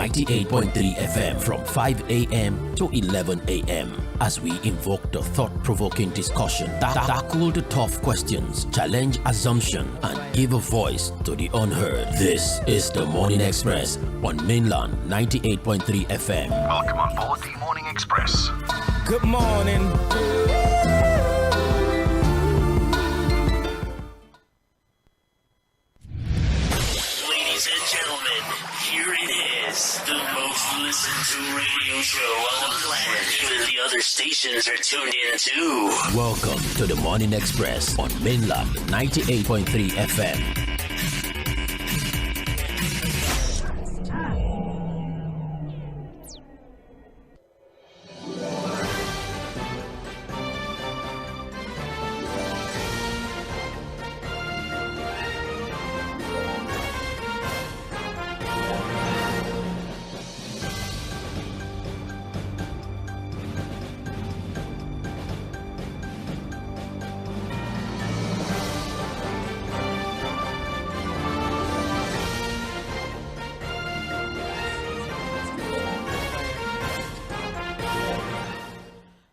98.3 FM from 5 a.m. to 11 a.m. as we invoke the thought-provoking discussion, tackle the tough questions, challenge assumption, and give a voice to the unheard. This is the Morning Express on Mainland 98.3 FM. Welcome on board the Morning Express. Good morning. Ladies and gentlemen, here it is, the most listened to radio show on the planet. Even the other stations are tuned in too. Welcome to the Morning Express on Mainland 98.3 FM.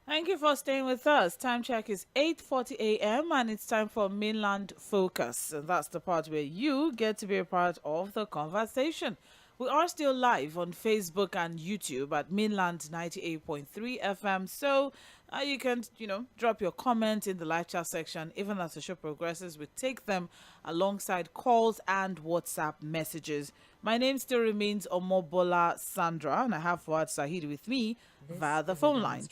Thank you for staying with us. Time check is 8:40 a.m. and it's time for Mainland Focus. And that's the part where you get to be a part of the conversation. We are still live on Facebook and YouTube at Mainland 98.3 FM. So you can, drop your comment in the live chat section. Even as the show progresses, we take them alongside calls and WhatsApp messages. My name still remains Omobola Sandra, and I have Fuad Sahid with me via the phone line.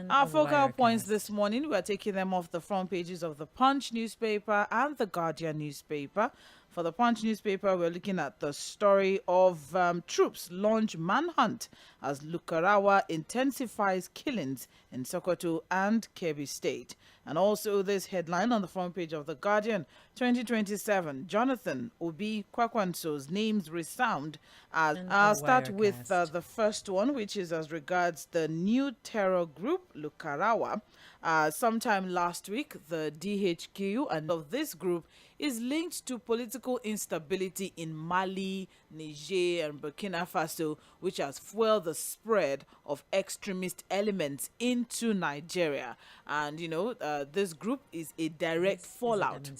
Our focal points this morning, we are taking them off the front pages of the Punch newspaper and the Guardian newspaper. For the Punch newspaper, we're looking at the story of troops launch manhunt as Lukarawa intensifies killings in Sokoto and Kebbi State. And also this headline on the front page of the Guardian, 2027, Jonathan Obi Kwankwaso's names resound. I'll start with the first one, which is as regards the new terror group, Lukarawa. Sometime last week, the DHQ and of this group is linked to political instability in Mali, Niger, and Burkina Faso, which has fueled the spread of extremist elements into Nigeria. And, this group is a direct fallout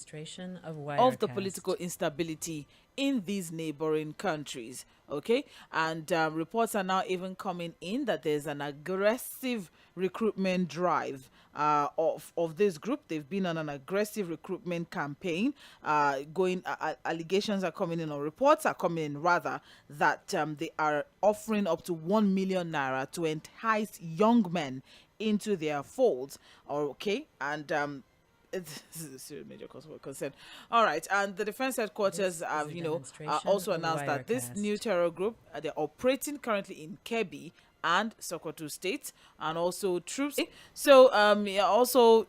of the political instability in these neighboring countries. Okay, and reports are now even coming in that there's an aggressive recruitment drive of this group. They've been on an aggressive recruitment campaign. Allegations are coming in, or reports are coming in rather, that they are offering up to 1 million naira to entice young men into their folds. Okay, and this is a serious major cause for concern. All right, and the defense headquarters have, also announced that this new terror group, they're operating currently in Kebbi and Sokoto State, and also troops. So, he also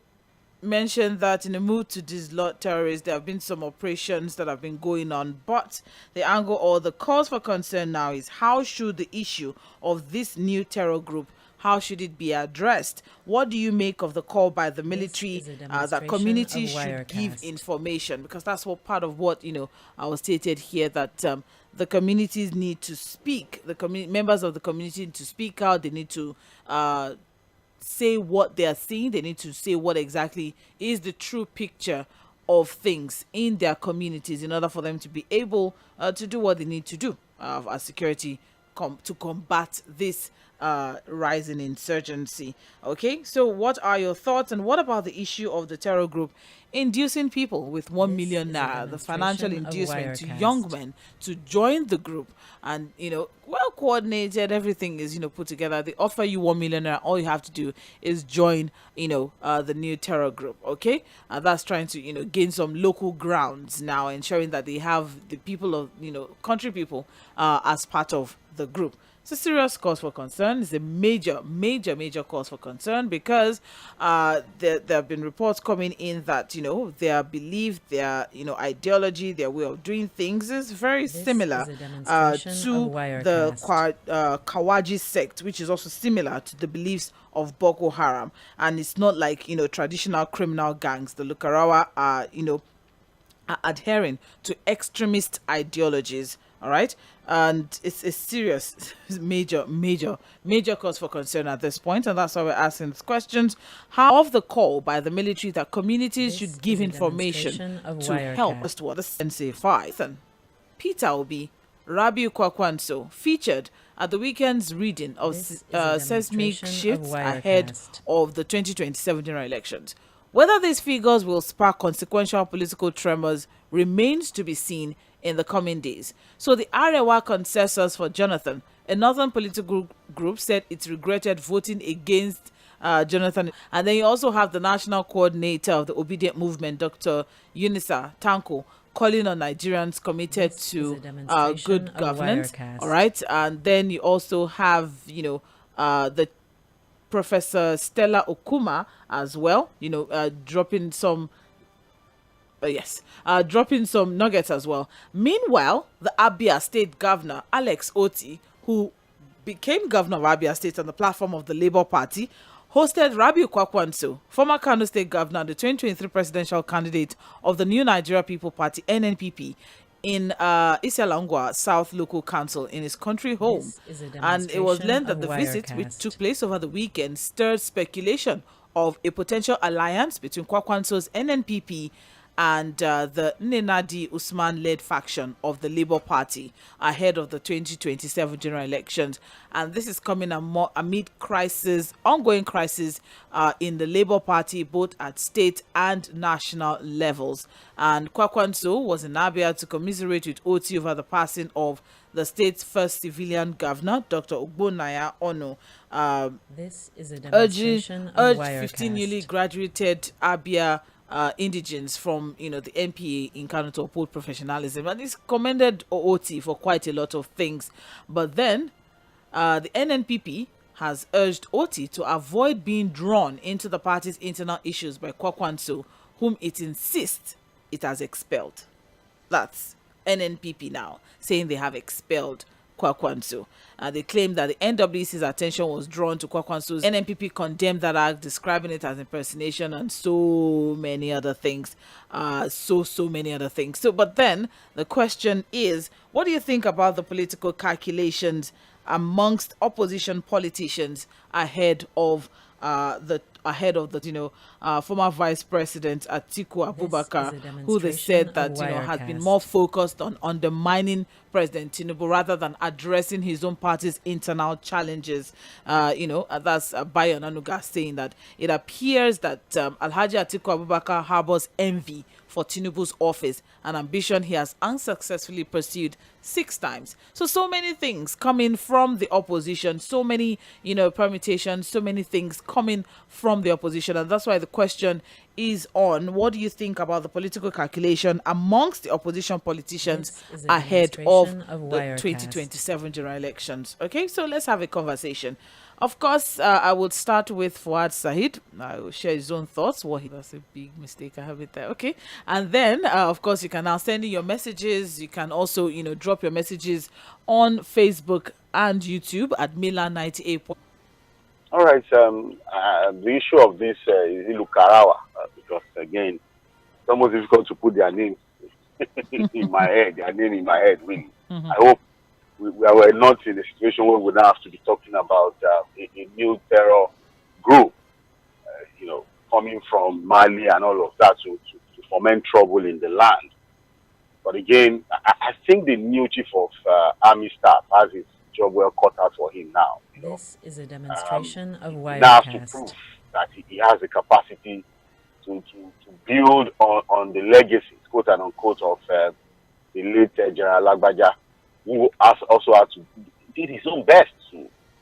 mentioned that in a move to dislodge terrorists, there have been some operations that have been going on, but the angle or the cause for concern now is how should the issue of this new terror group, how should it be addressed? What do you make of the call by the military that communities should give information? Because that's what part of what, I was stated here, that the communities need to speak. The members of the community need to speak out. They need to say what they are seeing. They need to say what exactly is the true picture of things in their communities in order for them to be able to do what they need to do as security to combat this rising insurgency. Okay, so what are your thoughts, and what about the issue of the terror group inducing people with 1 million naira, the financial inducement to young men to join the group, and well coordinated, everything is put together. They offer you 1 million naira, all you have to do is join the new terror group. Okay, that's trying to gain some local grounds now, ensuring that they have the people of country people as part of the group. It's a serious cause for concern. It's a major cause for concern, because there have been reports coming in that their belief, their ideology, their way of doing things is very similar to the Kawaji sect, which is also similar to the beliefs of Boko Haram. And it's not like traditional criminal gangs. The Lukarawa are adhering to extremist ideologies. All right. And it's serious, major cause for concern at this point, and that's why we're asking these questions. How of the call by the military that communities should give information to help us to intensify. Peter Obi, Rabiu Kwankwaso featured at the weekend's reading of seismic shifts ahead of the 2027 general elections. Whether these figures will spark consequential political tremors remains to be seen in the coming days. So the Arewa consensus for Jonathan, a northern political group, said it regretted voting against Jonathan. And then you also have the national coordinator of the Obedient Movement, Dr. Unisa Tanko, calling on Nigerians committed to good governance. All right. And then you also have, the Professor Stella Okuma as well, dropping some dropping some nuggets as well. Meanwhile, the Abia State Governor, Alex Oti, who became governor of Abia State on the platform of the Labour Party, hosted Rabiu Kwankwaso, former Kano State Governor, the 2023 presidential candidate of the New Nigeria People Party, NNPP, in Isialangwa South Local Council in his country home. And it was learned that the visit, which took place over the weekend, stirred speculation of a potential alliance between Kwankwaso's NNPP and the Nnedi Usman-led faction of the Labour Party ahead of the 2027 general elections. And this is coming amid ongoing crisis in the Labour Party, both at state and national levels. And Kwankwaso was in Abia to commiserate with Oti over the passing of the state's first civilian governor, Dr. Ogbonnaya Ono. This is a demonstration of urged 15 newly graduated Abia indigenes from the NPA in Kano to uphold professionalism, and he's commended OOT for quite a lot of things. But then the NNPP has urged OT to avoid being drawn into the party's internal issues by Kwankwaso, whom it insists it has expelled. That's NNPP now saying they have expelled Kwankwaso. They claim that the NWC's attention was drawn to Kwankwaso's. NNPP condemned that act, describing it as impersonation and so many other things. So many other things. But then the question is, what do you think about the political calculations amongst opposition politicians ahead of the former Vice President Atiku Abubakar, who they said that has been more focused on undermining President Tinubu rather than addressing his own party's internal challenges. That's Bayo Nanuga saying that it appears that Alhaji Atiku Abubakar harbors envy for Tinubu's office, an ambition he has unsuccessfully pursued 6 times. So many things coming from the opposition, so many, permutations, so many things coming from the opposition. And that's why the question is on, what do you think about the political calculation amongst the opposition politicians ahead of the 2027 general elections? Okay, so let's have a conversation. Of course, I would start with Fuad Sahid. I will share his own thoughts. That's a big mistake. I have it there. Okay. And then, of course, you can now send in your messages. You can also, drop your messages on Facebook and YouTube at Mila98. All right. The issue of this is Lukarawa, because, again, it's almost difficult to put their names in my head, really. Mm-hmm. I hope we were not in a situation where we now have to be talking about a new terror group, coming from Mali and all of that to foment trouble in the land. But again, I think the new chief of army staff has his job well cut out for him now. This is a demonstration of Wirecast. Now to prove that he has the capacity to build on the legacy, quote and unquote, of the late General Lagbaja, who also had to did his own best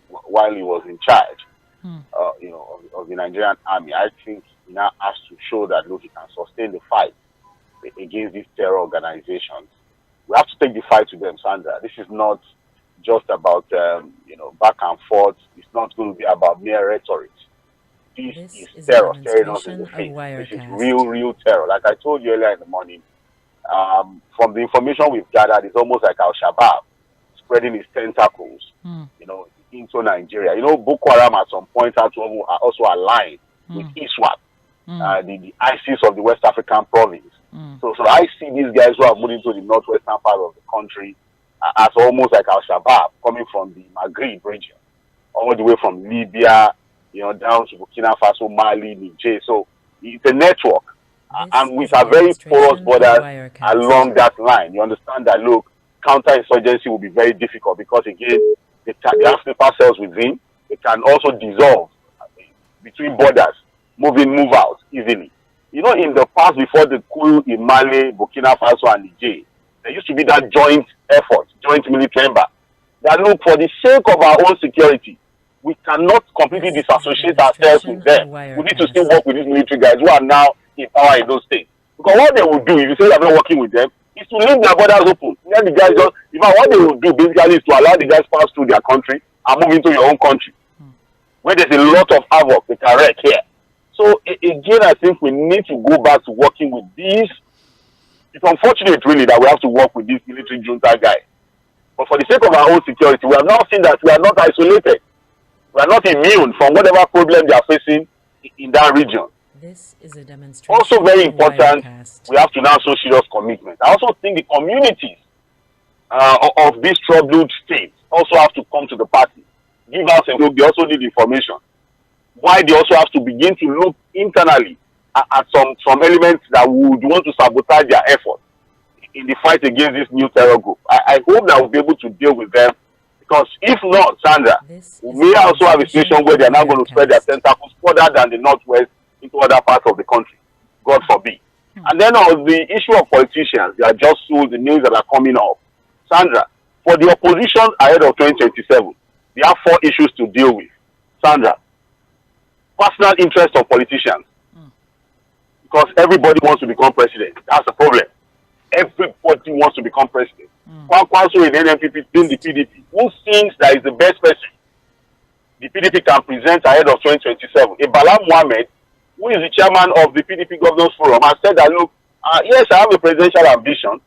while he was in charge, of the Nigerian army. I think he now has to show that, look, he can sustain the fight against these terror organizations. We have to take the fight to them, Sandra. This is not just about, back and forth. It's not going to be about mere rhetoric. This is terror, staring us in the face. This is real terror. Like I told you earlier in the morning, from the information we've gathered, it's almost like Al-Shabaab spreading its tentacles, into Nigeria. Boko Haram at some point are also aligned with ISWAP, the ISIS of the West African province. So I see these guys who are moving to the northwestern part of the country as almost like Al-Shabaab coming from the Maghreb region, all the way from Libya, down to Burkina Faso, Mali, Niger. So it's a network. And with a very porous borders along that line. You understand that, look, counterinsurgency will be very difficult because, again, they have sleeper cells within. They can also dissolve between borders, move out easily. In the past, before the coup in Mali, Burkina Faso, and Niger, there used to be that joint effort, joint military embark. That, look, for the sake of our own security, we cannot completely disassociate ourselves with them. We need to still work with these military guys who are now in power in those states. Because what they will do, if you say you are not working with them, is to leave their borders open. Let the guys what they will do basically is to allow the guys pass through their country and move into your own country. Where there's a lot of havoc they can wreak here. So again, I think we need to go back to working with these. It's unfortunate really that we have to work with these military junta guys. But for the sake of our own security, we have now seen that we are not isolated. We are not immune from whatever problem they are facing in that region. This is a demonstration. Also very important, we have to now show serious commitment. I also think the communities of these troubled states also have to come to the party. Give us a look. They also need information. Why they also have to begin to look internally at some elements that would want to sabotage their effort in the fight against this new terror group. I hope that we'll be able to deal with them. Because if not, Sandra, we may also have a situation where they are now going to spread their tentacles further than the northwest into other parts of the country. God forbid. And then on the issue of politicians, they are just so the news that are coming up. Sandra, for the opposition ahead of 2027, they have 4 issues to deal with. Sandra, personal interest of politicians. Because everybody wants to become president. That's the problem. Everybody wants to become president. Kwankwaso in NNPP, in the PDP, who thinks that is the best person the PDP can present ahead of 2027. Bala Mohammed, who is the chairman of the PDP Governors Forum, has said that, look, yes, I have a presidential ambition,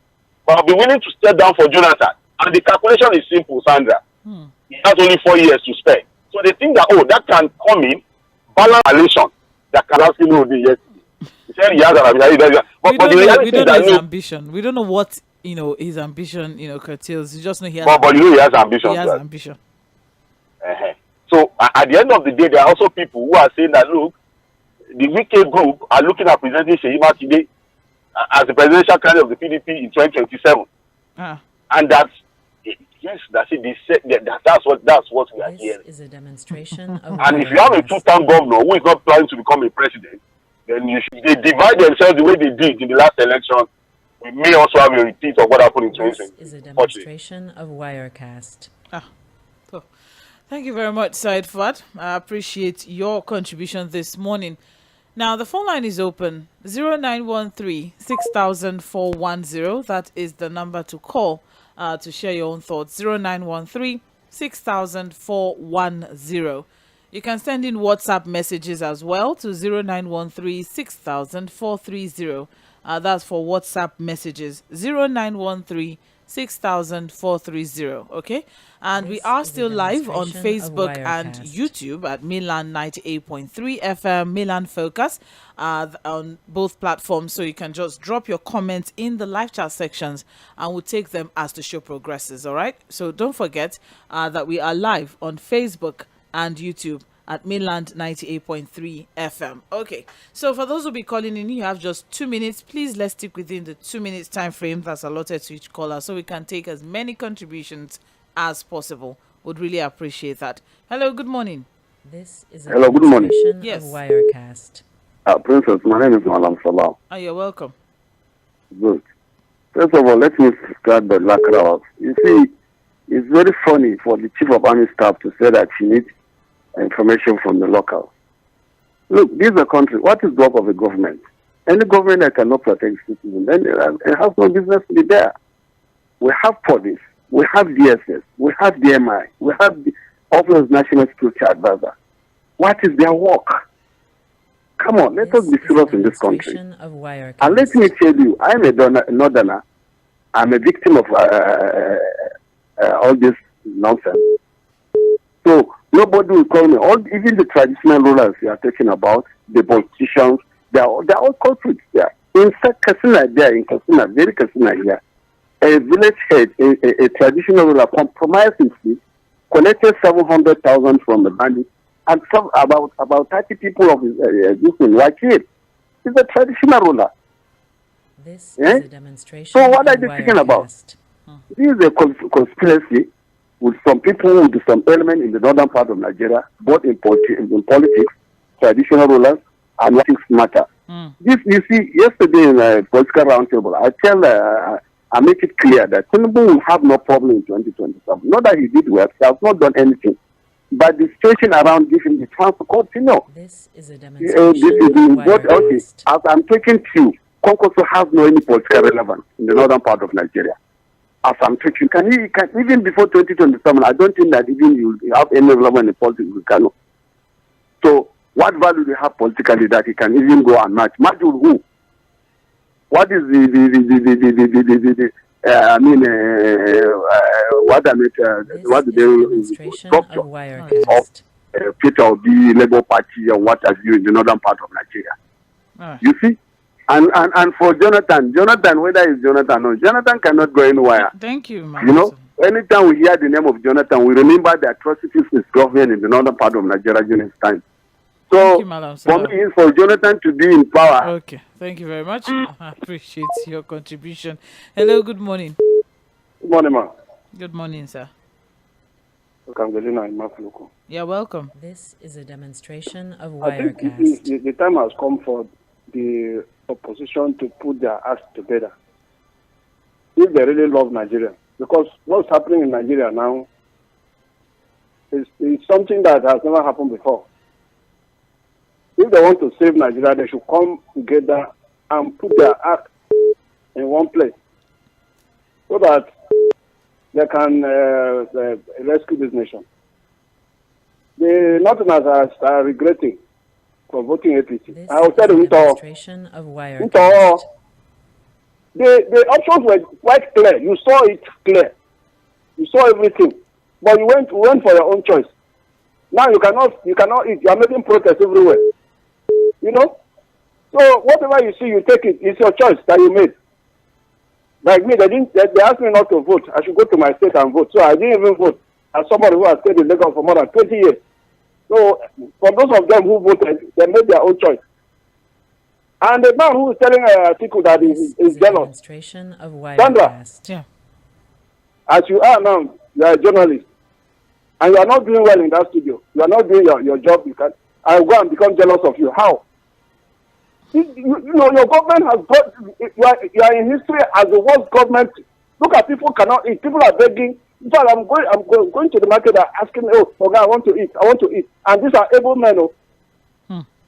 but I'll be willing to step down for Jonathan. And the calculation is simple, Sandra. He has only 4 years to spend. So they think that, that can come in, balance relation, that can actually know the yes. He said he has an ambition. But the reality is that his ambition. We don't know what his ambition curtails. You just know he has. But he has ambition. He has ambition. So at the end of the day, there are also people who are saying that, look, the Wike group are looking at presenting Seyi Makinde as the presidential candidate of the PDP in 2027, and that's yes, that's it. They said that's what we are hearing. This is a demonstration of and if you have a 2-term governor who is not planning to become a president, then they divide themselves the way they did in the last election. We may also have a repeat of what happened in 2020. This is a demonstration of Wirecast. So, thank you very much, Said Fuad. I appreciate your contribution this morning. Now, the phone line is open. 0913 60410. That is the number to call to share your own thoughts. 0913 60410. You can send in WhatsApp messages as well to 0913 60430. That's for WhatsApp messages. 0913 60430. Okay, and we are still live on Facebook and YouTube at Milan 98.3 FM, Milan Focus, on both platforms. So you can just drop your comments in the live chat sections, and we'll take them as the show progresses. All right. So don't forget that we are live on Facebook and YouTube at Mainland 98.3 FM. Okay, so for those who be calling in, you have just 2 minutes. Please, let's stick within the 2 minutes time frame that's allotted to each caller so we can take as many contributions as possible. Would really appreciate that. Hello, good morning. This is a Hello, good morning. Yes. Of Wirecast. Princess, my name is Malam Salam. You're welcome. Good. First of all, let me start the Lukarawa. You see, it's very funny for the Chief of Army Staff to say that she needs information from the local. Look, this is a country. What is the work of a government? Any government that cannot protect citizens, then it has no business to be there. We have police, we have DSS, we have DMI, we have the Office of National Security Advisor. What is their work? Come on, let us be serious in this country. And let me tell you, I'm a northerner. I'm a victim of all this nonsense. So nobody will call me. Even the traditional rulers you are talking about, the politicians, they're all culprits there. In fact, Katsina there, in Katsina, very Katsina here, a village head, a traditional ruler, compromised his seat, collected 700,000 from the bandits, and some, about 30 people of his this thing were killed. He's a traditional ruler. This is a demonstration. So what are of they speaking about? Wirecast. This is a conspiracy with some people, with some element in the northern part of Nigeria, both in politics, traditional rulers, and what matter. This, you see, yesterday in a political roundtable, I make it clear that Tinubu will have no problem in 2027. Not that he did well, he has not done anything. But the situation around giving the chance to continue. This is a demonstration of Wirecast. As I'm talking to you, Kwankwaso has no any political relevance in the northern part of Nigeria. As I'm talking, even before 2027, I don't think that even you have any relevance in politics with Kano. So, what value do you have politically that he can even go and match? Match with who? What is what the demonstration structure of Wirecast. of Peter Obi, Labour Party, and what have you in the northern part of Nigeria? Right. You see? And for Jonathan, whether it's Jonathan or Jonathan cannot go anywhere. Thank you, You know, anytime we hear the name of Jonathan, we remember the atrocities his government in the northern part of Nigeria during his time. So, for me, it's for Jonathan to be in power. Okay, thank you very much. I appreciate your contribution. Hello, good morning. Good morning, ma. Good morning, sir. Welcome. You're welcome. This is a demonstration of I think Wirecast. the time has come for the opposition to put their acts together if they really love Nigeria. Because what's happening in Nigeria now is something that has never happened before. If they want to save Nigeria, they should come together and put their act in one place so that they can rescue this nation. The Northerners are regretting for voting APC. This I will tell is a you, demonstration of Wirecast. the options were quite clear. You saw it clear. You saw everything, but you went for your own choice. Now you cannot eat. You are making protests everywhere. You know, so whatever you see, you take it. It's your choice that you made. Like me, they asked me not to vote. I should go to my state and vote. So I didn't even vote. As somebody who has stayed in Lagos for more than 20 years. So for those of them who voted, they made their own choice. And the man who is telling Atiku that is a jealous. Demonstration of Sandra. Wirecast. Yeah. As you are now, you are a journalist. And you are not doing well in that studio. You are not doing your job. I will go and become jealous of you. How? You know, your government has brought, you are in history as the worst government. Look at people cannot eat. People are begging. In fact, I'm going to the market and asking, oh, okay, I want to eat. And these are able men. Oh.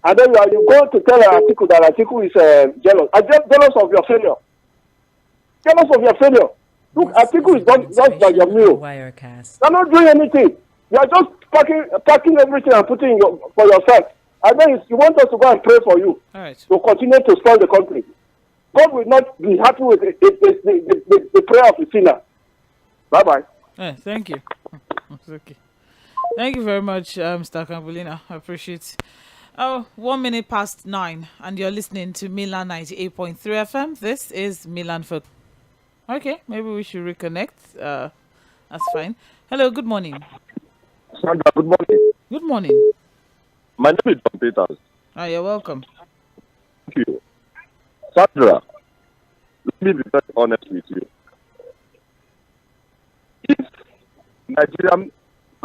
And then you go to tell Atiku that Atiku is jealous. I'm just jealous of your failure. Jealous of your failure. Look, Atiku is just like your meal. Wirecast. You're not doing anything. You're just packing everything and putting for yourself. And then you want us to go and pray for you. All right. To continue to spoil the country. God will not be happy with the prayer of the sinner. Bye-bye. Thank you. It's okay. Thank you very much, Mr. Kambulina. I appreciate it. 1 minute past 9, and you're listening to Milan 98.3 FM. This is Milan for. Okay, maybe we should reconnect. That's fine. Hello, good morning. Sandra, good morning. Good morning. My name is John Peters. You're welcome. Thank you. Sandra, let me be very honest with you. If Nigerian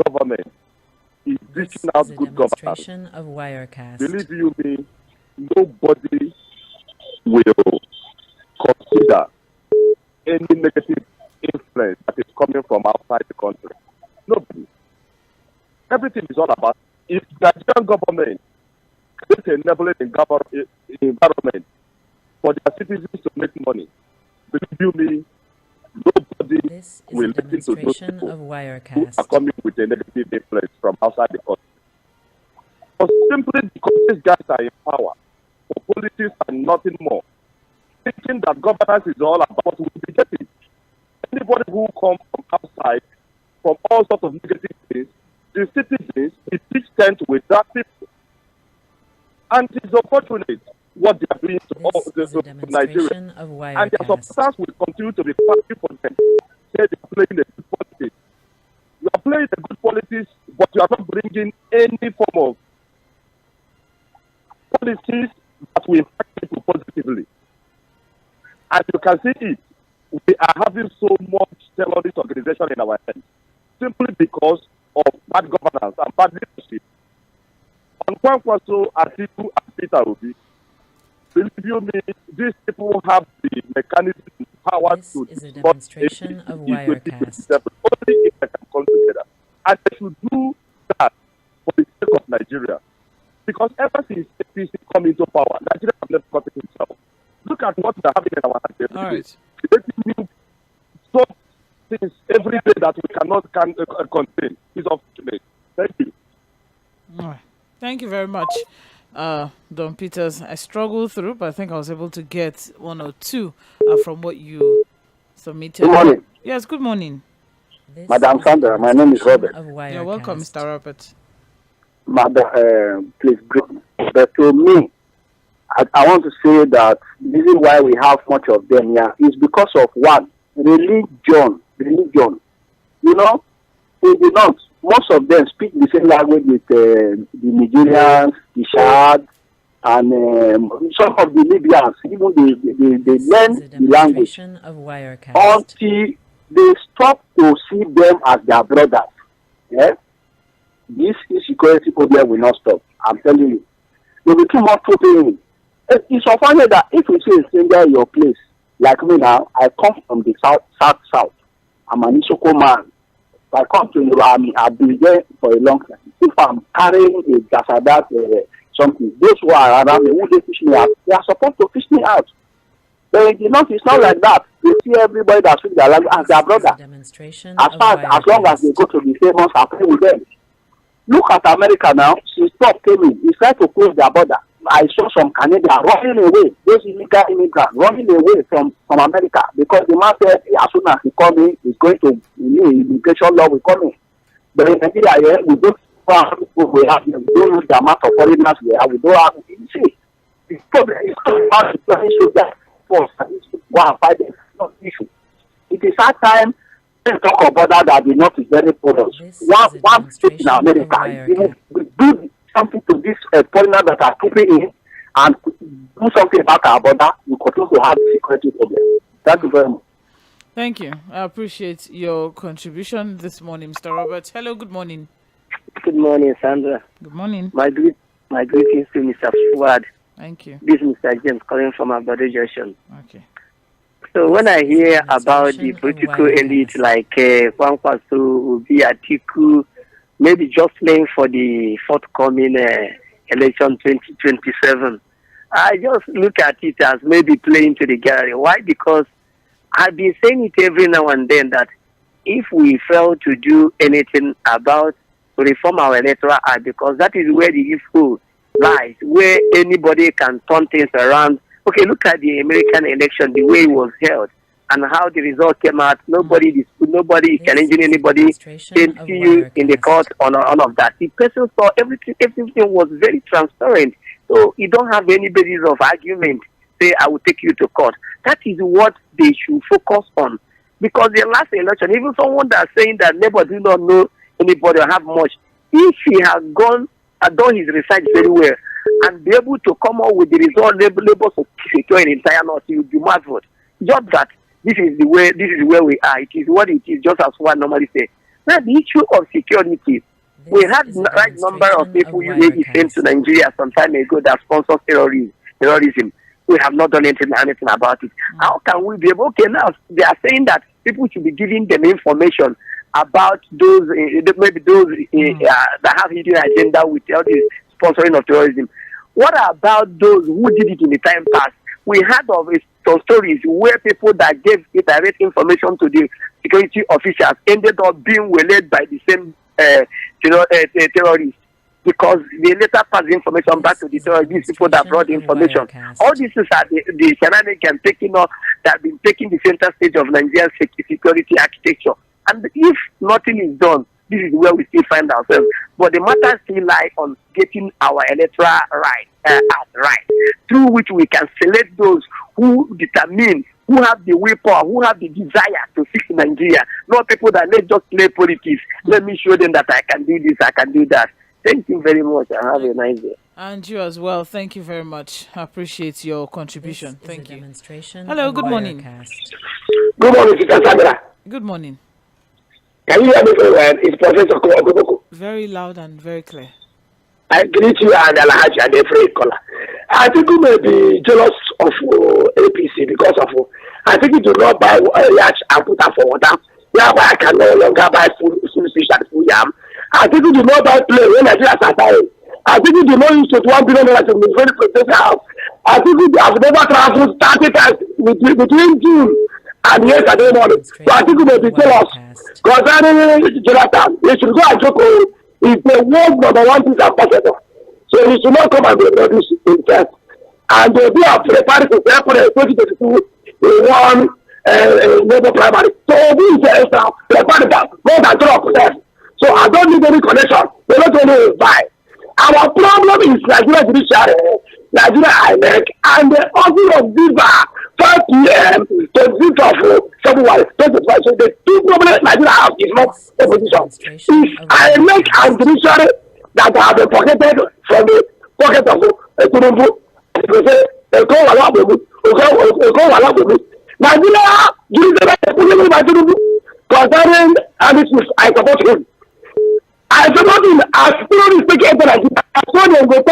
government is reaching out good governance, of Wirecast. believe you me, nobody will consider any negative influence that is coming from outside the country. Nobody. Everything is all about if the Nigerian government creates a enabling environment for their citizens to make money. Believe you me, nobody will listen to those people who are coming with a negative influence from outside the country. But simply because these guys are in power for politics and nothing more, thinking that governance is all about what we will be getting. Anybody who comes from outside, from all sorts of negative things, the citizens, it pitch tent with that people. And it's unfortunate what they are doing to all This is a to Nigeria. demonstration of And their Wirecast. supporters will continue to be fighting for them. Say they are playing a good politics. You are playing a good politics, but you are not bringing any form of policies that will impact people positively. And you can see it. We are having so much terrorist organization in our hands simply because of bad governance and bad leadership. On Kwankwaso, Atiku, and Peter Obi, believe you me, these people have the mechanism and power This to is a support demonstration of APC Wirecast. only if they can come together. And they should do that for the sake of Nigeria. Because ever since APC come into power, Nigeria has never got it himself. Look at what we are having in our hands every All day. right. Creating new so things every day that we cannot contain is unfortunate. Thank you. All right. Thank you very much, Don Peters. I struggled through, but I think I was able to get one or two from what you submitted. Good morning. Yes, good morning. This Madam is a Sandra, my name is demonstration Robert. of You're welcome, Wirecast. Mr. Robert. Madam, please, but to me, I want to say that the reason why we have much of them here is because of one, religion. You know, in the north, most of them speak the same language with the Nigerians, the Chad, and some of the Libyans. Even they This learn is a the language demonstration of Wirecast. until they stop to see them as their brothers. Yeah? This insecurity problem will not stop. I'm telling you. There will be too much people in. It's so funny that if you see a stranger in your place, like me now, I come from the south. I'm an Isoko man. If I come to the army, I've been there for a long time. If I'm carrying a gasadat something, those who are around me, who they fish me out, they are supposed to fish me out. But in the north, it's not like that. They see everybody that speaks their language as their This is a brother. demonstration As of far as long as they Wirecast. go to the famous, I play with them. Look at America now. Since Trump came in, he tried to close their border. I saw some Canadians running away, those illegal immigrants running away from America because the man said as soon as he come in, he's going to new immigration law will come in. But in Nigeria, yeah, we don't have people we have, we don't know the amount of foreigners we have, we don't have. You see, the problem is not about the plan soldiers force and go and fight them. It's not an issue. It is that time to talk about that the north is very porous. This is a One state in demonstration of America, even Wirecast. do something to this foreigners that are trooping in and do something about our border, we continue to have security problem. Thank you very much. Thank you. I appreciate your contribution this morning, Mr. Robert. Hello, good morning. Good morning, Sandra. Good morning. My greetings to Mr. Fuad. Thank you. This is Mr. James calling from Abado Junction. Okay. So when I hear about the Demonstration of political Wirecast. elite like Kwankwaso, Obi, Atiku, maybe jostling for the forthcoming election 2027, I just look at it as maybe playing to the gallery. Why? Because I've been saying it every now and then that if we fail to do anything about to reform our electoral act, because that is where the issue lies, where anybody can turn things around. Okay, look at the American election, the way it was held, and how the result came out. Nobody is challenging anybody. Came to you in the court on all of that. The person saw everything was very transparent. So you don't have any basis of argument. Say, I will take you to court. That is what they should focus on. Because the last election, even someone that's saying that nobody do not know anybody or have much, if he has gone and done his research very well and be able to come up with the result labor secure in entire north, he will be marveled. Just that this is where we are. It is what it is, just as one normally say. Now the issue of security. We had a right number of people UAE sent to Nigeria some time ago that sponsors terrorism. We have not done anything about it. How can we be able? Okay, now they are saying that people should be giving them information about those maybe those that have hidden agenda with all this sponsoring of terrorism. What about those who did it in the time past? We heard of some stories where people that gave direct information to the security officials ended up being waylaid by the same terrorists, because they later passed the information back to the terrorists, people that brought the information. All this is the shenanigans that have been taking the center stage of Nigerian security architecture. And if nothing is done, this is where we still find ourselves. But the matter still lies on getting our electoral right, through which we can select those who determine, who have the willpower, who have the desire to fix Nigeria. Not people that let's just play politics. Let me show them that I can do this, I can do that. Thank you very much and have a nice day. And you as well. Thank you very much. I appreciate your contribution. This Thank is a you. demonstration Hello, of good morning. Wirecast. Good morning, Sister Sandra. Good morning. Can you hear me very well? It's Professor Kwankwaso. Very loud and very clear. I greet you and Alhaji and every caller. I think you may be jealous of APC because of I think you do not buy yacht and put up for water. Yeah, but I can no longer buy full fish and full yam. I think you do not buy play when Nigeria are dying. I think you do not use $1 billion to be very protected house. I think you have never traveled 30 times between June and yesterday morning. So I think you may be jealous. Concerning Jonathan, they should go and Joko. It's the world #1 piece ambassador. So he should not come and be produced himself. And they are preparing to prepare for the 2022 one Labour primary. So this is preparing that more than 12%. So I don't need any connection. They don't only buy. Our problem is Nigeria judiciary, Nigeria INEC, and the office of Viva 5 p.m. to 6th of February 2025. So the two problems Nigeria have is not opposition. It's INEC and judiciary that have been pocketed from the pocket of Tinubu. They say, Nigeria judiciary by Tinubu concerning and I support him. I support him as still speaking to Nigeria. I saw them go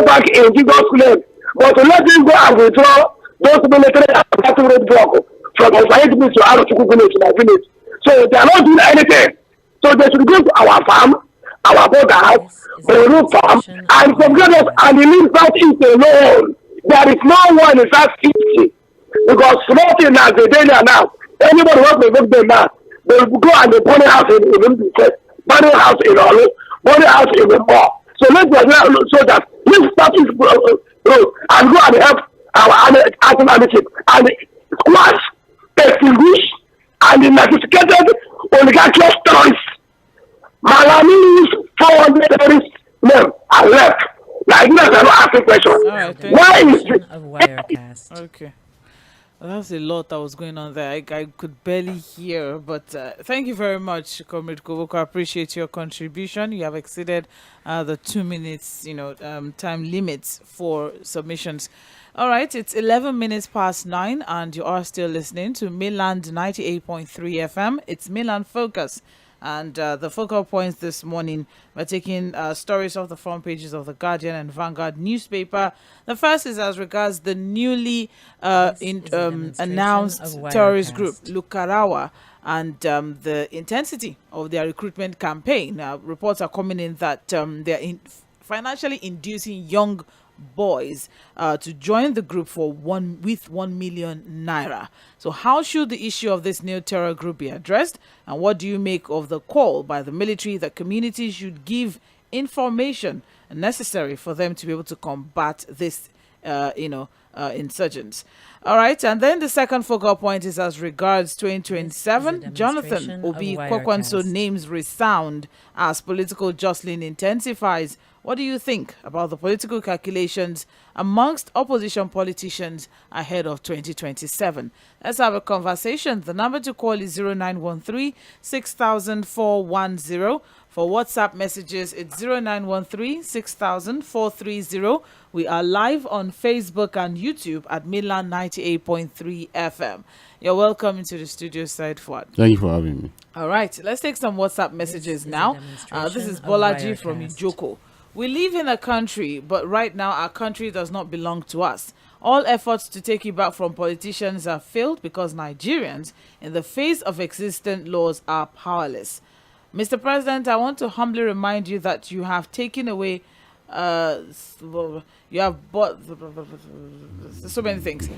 back in Jesus' name. But to let him go and withdraw those military and battle road block from M쏘ɪᴜᴜ to Arochukwu village to my village. So they are not doing anything. So they should go to our farm, our border house, the roof farm, and forget us and leave Southeast alone. There is no one in Southeast. Because floating as a daily now, anybody who wants to vote them now, they will go and they burn a house in the burn a house in Olu, burn a house in the mall. So let's go so that let's start this road and go and help our alternative and squash, extinguish, and investigated oligarchical terrorists. Malami's 400 terrorist men are left. Nigerians are not asking questions. Right, why is Demonstration of Wirecast. Okay. That's a lot that was going on there. I could barely hear, but thank you very much, Comrade Koboko. I appreciate your contribution. You have exceeded the 2 minutes, time limits for submissions. All right, it's 11 minutes past 9, and you are still listening to Mainland 98.3 FM. It's Mainland Focus. And the focal points this morning, we're taking stories off the front pages of the Guardian and Vanguard newspaper. The first is as regards the newly announced terrorist group, Lukarawa, and the intensity of their recruitment campaign. Reports are coming in that they're financially inducing young boys to join the group with 1 million naira. So how should the issue of this new terror group be addressed, and what do you make of the call by the military that communities should give information necessary for them to be able to combat this insurgents? All right, and then the second focal point is as regards 2027. Jonathan Obi Kwankwaso names resound as political jostling intensifies. What do you think about the political calculations amongst opposition politicians ahead of 2027? Let's have a conversation. The number to call is 0913 6410. For WhatsApp messages, it's 0913 6430. We are live on Facebook and YouTube at Mainland 98.3 FM. You're welcome into the studio side, Fuad. Thank you for having me. All right, let's take some WhatsApp messages now. This is Bolaji from Ijoko. We live in a country, but right now our country does not belong to us. All efforts to take it back from politicians have failed because Nigerians, in the face of existing laws, are powerless. Mr. President, I want to humbly remind you that you have taken away, you have bought so many things.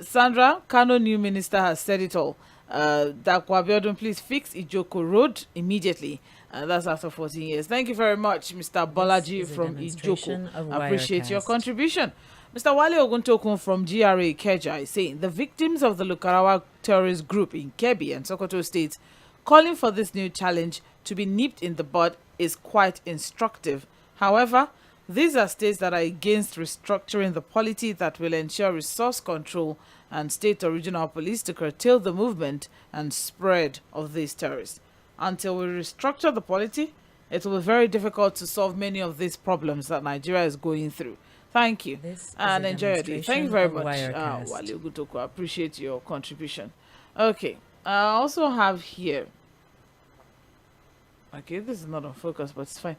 Sandra, Kano new minister, has said it all. That Kwabiodun, please fix Ijoko Road immediately. That's after 14 years. Thank you very much, Mr. Bolaji from Ijoko. I appreciate your contribution. Mr. Wale Oguntokun from GRA Ikeja is saying the victims of the Lukarawa terrorist group in Kebbi and Sokoto states calling for this new challenge to be nipped in the bud is quite instructive. However, these are states that are against restructuring the polity that will ensure resource control and state or regional police to curtail the movement and spread of these terrorists. Until we restructure the polity, it will be very difficult to solve many of these problems that Nigeria is going through. Thank you. And enjoy your day. Thank you very much, Wale Ogutoko. I appreciate your contribution. Okay. I also have here. Okay, this is not on focus, but it's fine.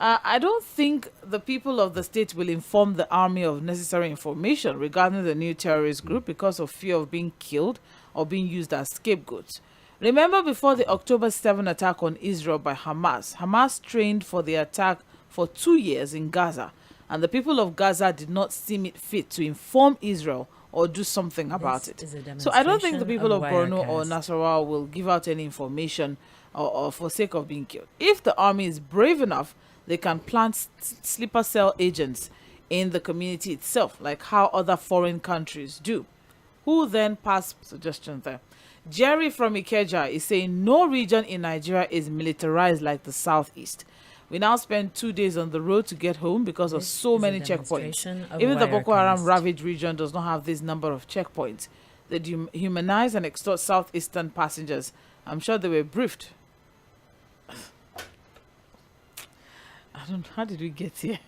I don't think the people of the state will inform the army of necessary information regarding the new terrorist group because of fear of being killed or being used as scapegoats. Remember, before the October 7 attack on Israel by Hamas trained for the attack for 2 years in Gaza, and the people of Gaza did not seem it fit to inform Israel or do something about it. So I don't think the people of Borno or Nasarawa will give out any information or for sake of being killed. If the army is brave enough, they can plant sleeper cell agents in the community itself, like how other foreign countries do. Who then pass suggestions there? Jerry from Ikeja is saying no region in Nigeria is militarized like the southeast. We now spend 2 days on the road to get home because of so many checkpoints. Even the Boko Haram ravaged region does not have this number of checkpoints. They dehumanize and extort southeastern passengers. I'm sure they were briefed. How did we get here?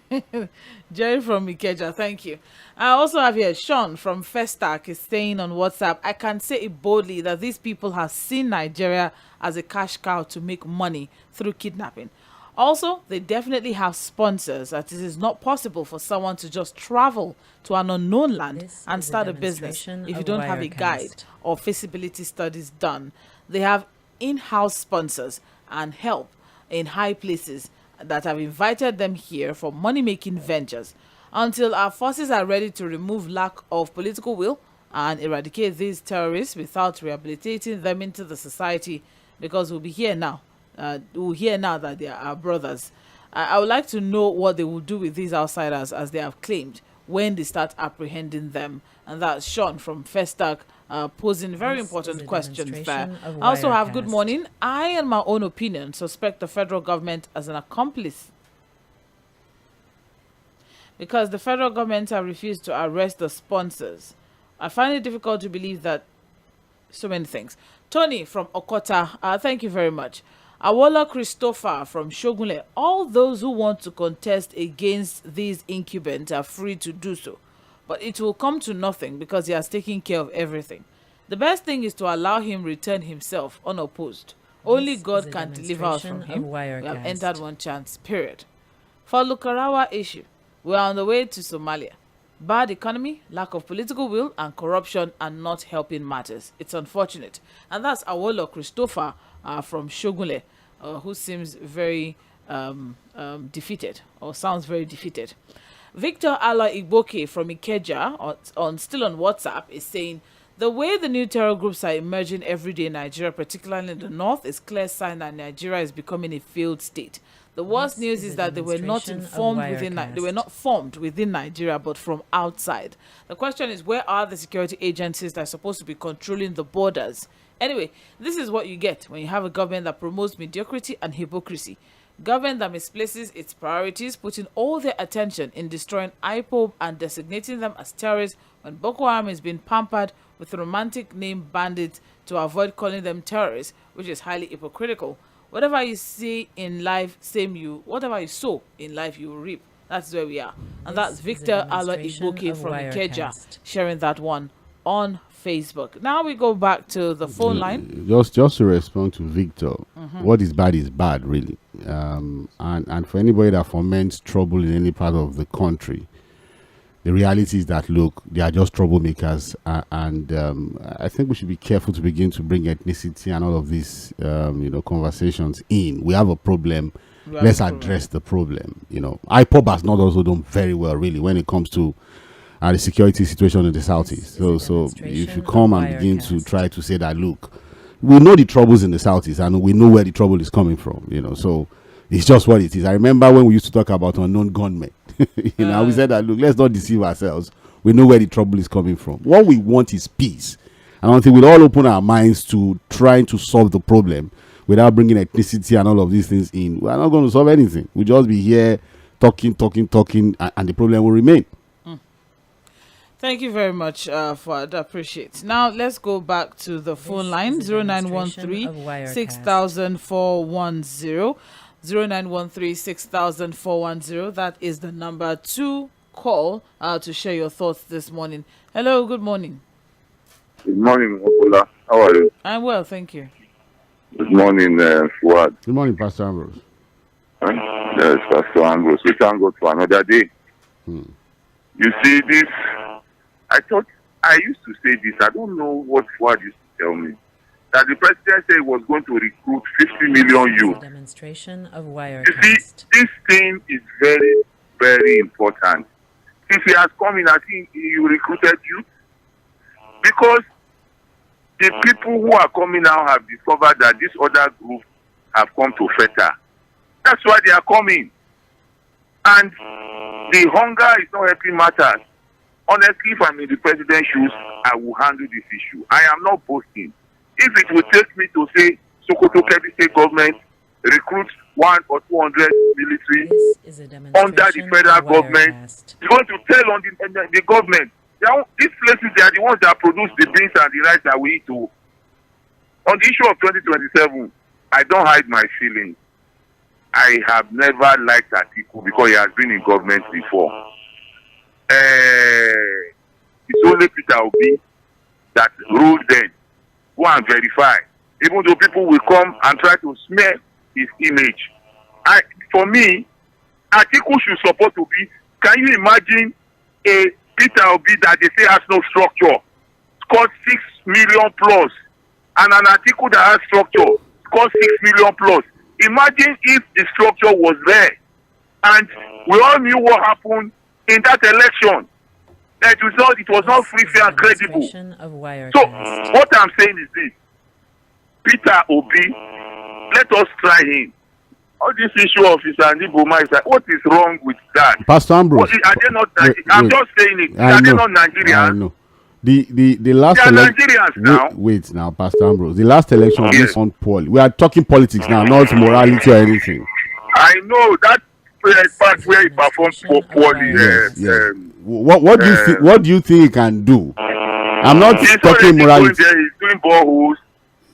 Jerry from Ikeja, thank you. I also have here Sean from Festac is saying on WhatsApp, I can say it boldly that these people have seen Nigeria as a cash cow to make money through kidnapping. Also, they definitely have sponsors, that it is not possible for someone to just travel to an unknown land and start a business if you don't have a guide or feasibility studies done. They have in-house sponsors and help in high places that have invited them here for money-making ventures. Until our forces are ready to remove lack of political will and eradicate these terrorists without rehabilitating them into the society, because we'll hear now that they are our brothers. I would like to know what they will do with these outsiders, as they have claimed, when they start apprehending them. And that's Sean from Festac posing very important questions there. I also have good morning. I, in my own opinion, suspect the federal government as an accomplice, because the federal government have refused to arrest the sponsors. I find it difficult to believe that so many things. Tony from Okota, thank you very much. Awola Christopher from Shogunle, all those who want to contest against these incumbents are free to do so, but it will come to nothing because he has taken care of everything. The best thing is to allow him return himself unopposed. Only God can deliver us from him. We have entered one chance, period. For Lukarawa issue, we are on the way to Somalia. Bad economy, lack of political will, and corruption are not helping matters. It's unfortunate. And that's Awolo Christopher from Shogunle, who seems very defeated, or sounds very defeated. Victor Ala Igboke from Ikeja, still on WhatsApp, is saying, the way the new terror groups are emerging every day in Nigeria, particularly in the north, is clear sign that Nigeria is becoming a failed state. The worst news is that they were not formed within Nigeria, but from outside. The question is, where are the security agencies that are supposed to be controlling the borders? Anyway, this is what you get when you have a government that promotes mediocrity and hypocrisy. Government that misplaces its priorities, putting all their attention in destroying IPOB and designating them as terrorists, when Boko Haram is being pampered with romantic name bandits to avoid calling them terrorists, which is highly hypocritical. Whatever you see in life, whatever you sow in life, you will reap. That's where we are. And that's Victor Ala Igboke from Ikeja sharing that one on Facebook. Now we go back to the phone line. Just to respond to Victor, what is bad, really. And for anybody that foments trouble in any part of the country, the reality is that, look, they are just troublemakers. And I think we should be careful to begin to bring ethnicity and all of these, conversations in. We have a problem. Let's address the problem. IPOB has not also done very well, really, when it comes to the security situation in the southeast. So if you come and begin to try to say that, look, we know the troubles in the southeast and we know where the trouble is coming from, so it's just what it is. I remember when we used to talk about unknown gunmen, we said that, look, let's not deceive ourselves. We know where the trouble is coming from. What we want is peace. And I think we'll all open our minds to trying to solve the problem without bringing ethnicity and all of these things in, we are not going to solve anything. We'll just be here talking, and the problem will remain. Thank you very much, Fuad. Appreciate. Now let's go back to the phone line 0913 6410 0913 6410. That is the number to call to share your thoughts this morning. Hello, good morning. Good morning, Ola. How are you? I'm well, thank you. Good morning, Fuad. Good morning, Pastor Ambrose. Yes, Pastor Ambrose. We thank God for another day. You see this. I thought I used to say this. I don't know what Fuad used to tell me. That the president said he was going to recruit 50 million youth. Demonstration of wire. You see, this thing is very, very important. If he has come in, I think he recruited youth. Because the people who are coming now have discovered that this other group have come to FETA. That's why they are coming. And the hunger is not helping matters. Honestly, if I'm in the president's shoes, I will handle this issue. I am not boasting. If it will take me to say Sokoto Kebbi state government recruits 100 or 200 military under the federal government, it's going to tell on the government. These places, they are the ones that produce the beans and the rice that we eat to. On the issue of 2027, I don't hide my feelings. I have never liked Atiku because he has been in government before. It's only Peter Obi that ruled then. Go and verify. Even though people will come and try to smear his image. For me, Atiku should support Obi. Can you imagine a Peter Obi that they say has no structure, scored 6 million plus, and an Atiku that has structure, scored 6 million plus? Imagine if the structure was there. And we all knew what happened in that election. That it was not free, fair, and credible. So, what I'm saying is this. Peter Obi, let us try him. All this issue of his Aniboma is like, what is wrong with that? Pastor Ambrose. Are they not I'm just saying it. Are they not Nigerians? I know. The last Nigerians now. Wait now, Pastor Ambrose. The last election was on poll. We are talking politics now, not morality or anything. I know that part where he performed poorly. What do you think? What do you think he can do? I'm not talking morality. He's doing boreholes.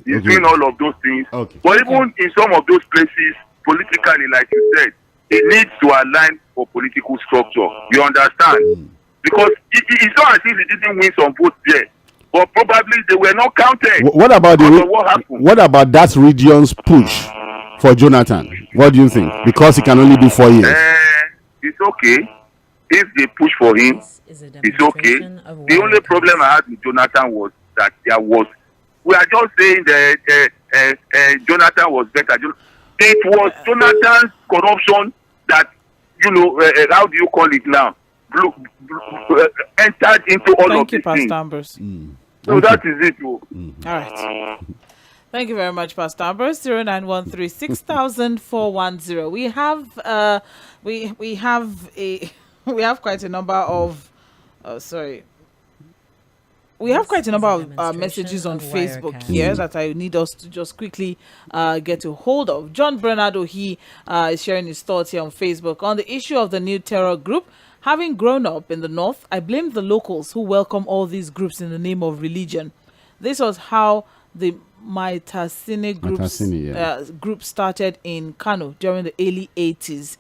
He's doing all of those things. Okay. But even in some of those places, politically, like you said, it needs to align for political structure. You understand? Because it's not as if he didn't win some votes there, but probably they were not counted. What about what happened? What about that region's push for Jonathan? What do you think? Because he can only do 4 years. It's okay if they push for him. It's okay. The only problem I had with Jonathan was that we are just saying that Jonathan was better. It was Jonathan's corruption that, how do you call it now? Entered into all of these things. Thank you, Pastor Ambrose. So that is it. All right. Thank you very much, Pastor Ambrose. 0913 6410. We have we have quite a number of we have quite a number of messages on Facebook here that I need us to just quickly get a hold of. John Bernardo, he is sharing his thoughts here on Facebook on the issue of the new terror group. Having grown up in the north, I blame the locals who welcome all these groups in the name of religion. This was how the Maitasine group started in Kano during the early 80s.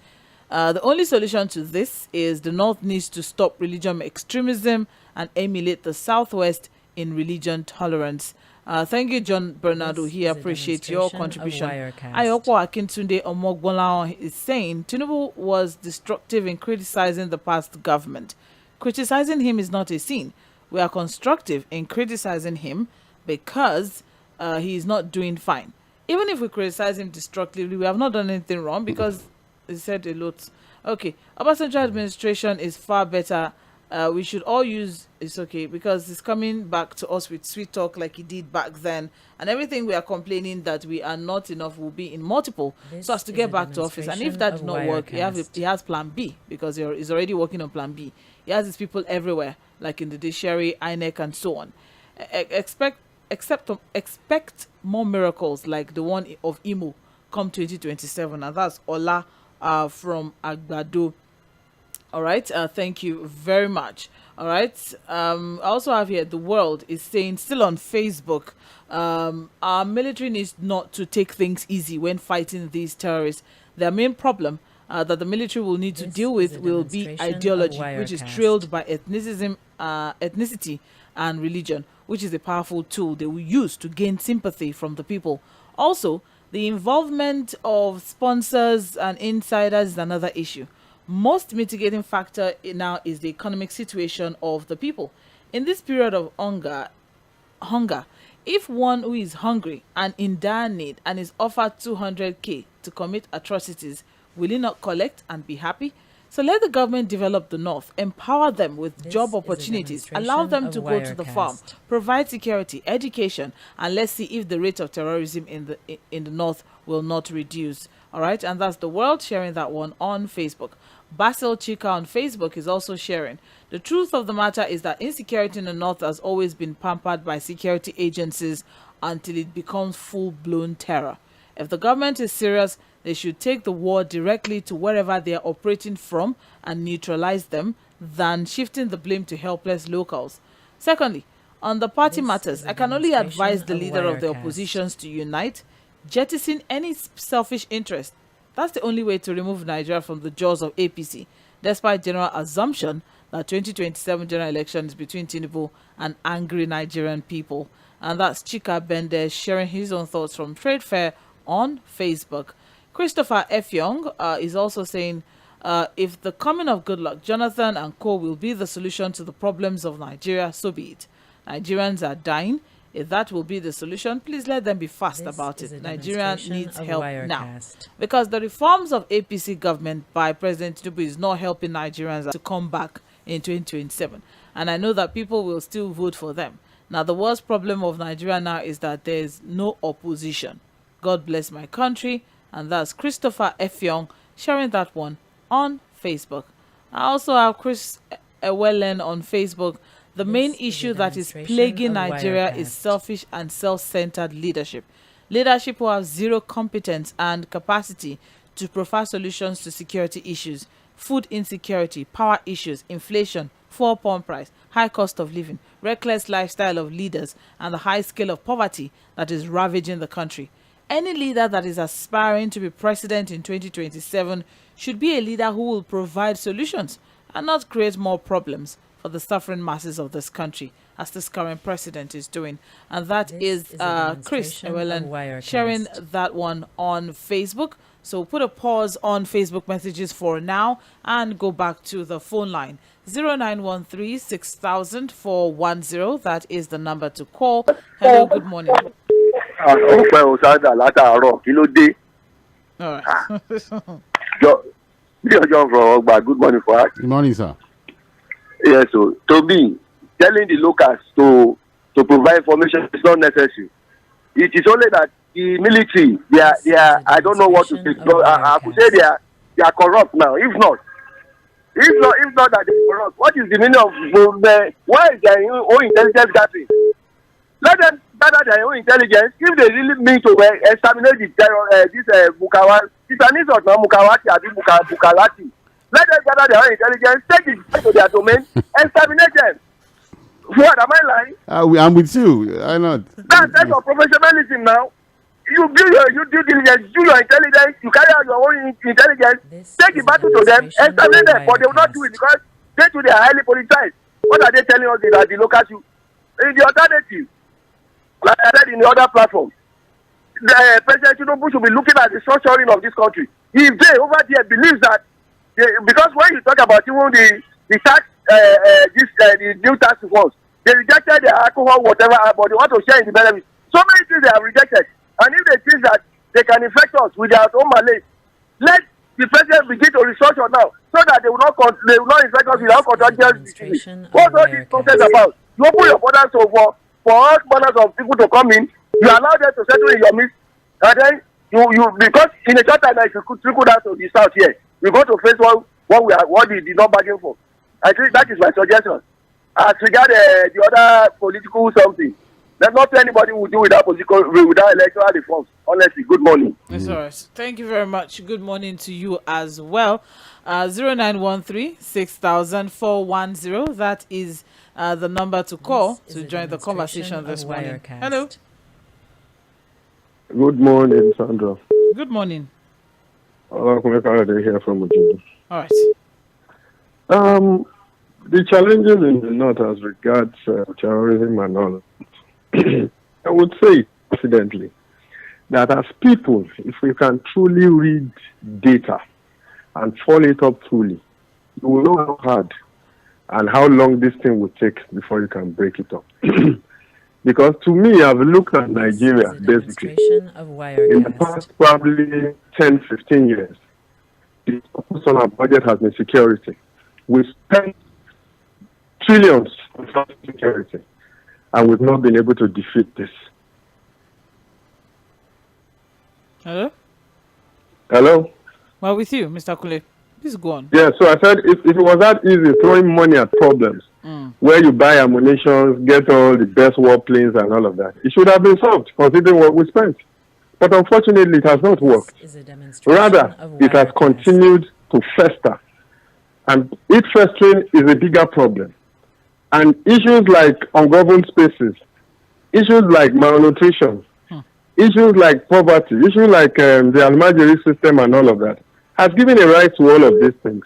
The only solution to this is the North needs to stop religion extremism and emulate the Southwest in religion tolerance. Thank you, John Bernardo. He appreciates your contribution. Ayoko Akintunde Omogbola is saying Tinubu was destructive in criticizing the past government. Criticizing him is not a sin. We are constructive in criticizing him because he is not doing fine. Even if we criticize him destructively, we have not done anything wrong because he said a lot. Okay, Obasanjo administration is far better. We should all use it's okay because it's coming back to us with sweet talk like he did back then, and everything we are complaining that we are not enough will be in multiple so as to get back to office. And if that did not work, he has plan B because he's already working on plan B. He has his people everywhere, like in the judiciary, INEC, and so on. Expect expect more miracles like the one of Imo come 2027, and that's Ola from Agbado. All right, thank you very much. All right, I also have here the world is saying, still on Facebook, our military needs not to take things easy when fighting these terrorists. Their main problem that the military will need to deal with will be ideology, which is trailed by ethnicity and religion, which is a powerful tool they will use to gain sympathy from the people. Also, the involvement of sponsors and insiders is another issue. Most mitigating factor now is the economic situation of the people. In this period of hunger, if one who is hungry and in dire need and is offered 200k to commit atrocities, will he not collect and be happy? So let the government develop the North, empower them with job opportunities, allow them to go to the farm, provide security, education, and let's see if the rate of terrorism in the North will not reduce. All right, and that's the world sharing that one on Facebook. Basil Chika on Facebook is also sharing. The truth of the matter is that insecurity in the North has always been pampered by security agencies until it becomes full-blown terror. If the government is serious, they should take the war directly to wherever they are operating from and neutralize them than shifting the blame to helpless locals. Secondly, on the party matters, I can only advise the leader of the oppositions to unite, jettison any selfish interest. That's the only way to remove Nigeria from the jaws of APC, despite general assumption that 2027 general election is between Tinubu and angry Nigerian people. And that's Chika Bende sharing his own thoughts from Trade Fair on Facebook. Christopher F. Young is also saying, if the coming of Goodluck Jonathan and co will be the solution to the problems of Nigeria, so be it. Nigerians are dying. If that will be the solution, please let them be fast about it. Nigeria needs help now. Because the reforms of APC government by President Tinubu is not helping Nigerians to come back in 2027. And I know that people will still vote for them. Now, the worst problem of Nigeria now is that there is no opposition. God bless my country. And that's Christopher F. Young sharing that one on Facebook. I also have Chris Ewellen on Facebook. The main issue that is plaguing Nigeria is selfish and self-centered leadership. Leadership who have zero competence and capacity to provide solutions to security issues, food insecurity, power issues, inflation, fuel pump price, high cost of living, reckless lifestyle of leaders, and the high scale of poverty that is ravaging the country. Any leader that is aspiring to be president in 2027 should be a leader who will provide solutions and not create more problems for the suffering masses of this country, as this current president is doing. And that is Chris Ewellen sharing that one on Facebook. So put a pause on Facebook messages for now and go back to the phone line. 0913 6000 410. That is the number to call. Hello, good morning. All right. Good morning, for us. Good morning, sir. Yes, so to me, telling the locals to provide information is not necessary. It is only that the military, they are I don't know what to say. I could say they are corrupt now. If not that they are corrupt, what is the meaning of why is their own intelligence gathering? Let them gather their own intelligence. If they really mean to exterminate the terror, this Bukawa, it's an insult now, Mukawati, I think Bukalati. Let them gather their own intelligence, take it to their domain, exterminate them. What, am I lying? I'm with you. I know. That's your professionalism now. You do your due diligence, do your intelligence, you carry out your own intelligence, take the battle to them, exterminate them, but they will not do it because they too they are highly politicized. What are they telling us that the locals you? In the alternative, like I said in the other platform, the President Tinubu should be looking at the structuring of this country. If they over there believes that, because when you talk about even the tax, the new tax reforms, they rejected the alcohol, whatever, but they want to share in the benefits. So many things they have rejected. And if they think that they can infect us with their own malaise, let the president begin to restructure now so that they will not infect us with our contagious disease. What's all this process about? You open your borders for all borders of people to come in, you allow them to settle in your midst, and then you because in a short time if you could trickle down to the south here, we're going to face what we did not bargain for. I think that is my suggestion. As regard the other political something, There's nothing anybody will do without electoral reforms. Honestly, good morning. That's all right. Thank you very much. Good morning to you as well. 0913-6000-410. That is the number to call to join the conversation this morning. Hello. Good morning, Sandra. Good morning. Here from Ujundu. All right. The challenges in the north as regards terrorism and all, I would say, incidentally, that as people, if we can truly read data and follow it up truly, you will know how hard and how long this thing will take before you can break it up. Because to me, I've looked at Nigeria, basically, in the past probably 10, 15 years, the focus on our budget has been security. We spent trillions on security, and we've not been able to defeat this. Hello? Hello? Well, with you, Mr. Kule. Please go on. Yeah, so I said if it was that easy, throwing money at problems, where you buy ammunition, get all the best warplanes and all of that, it should have been solved, considering what we spent. But unfortunately, it has not worked. Rather, it has continued to fester. And it festering is a bigger problem. And issues like ungoverned spaces, issues like malnutrition, issues like poverty, issues like the Almajiri system and all of that, has given a rise to all of these things.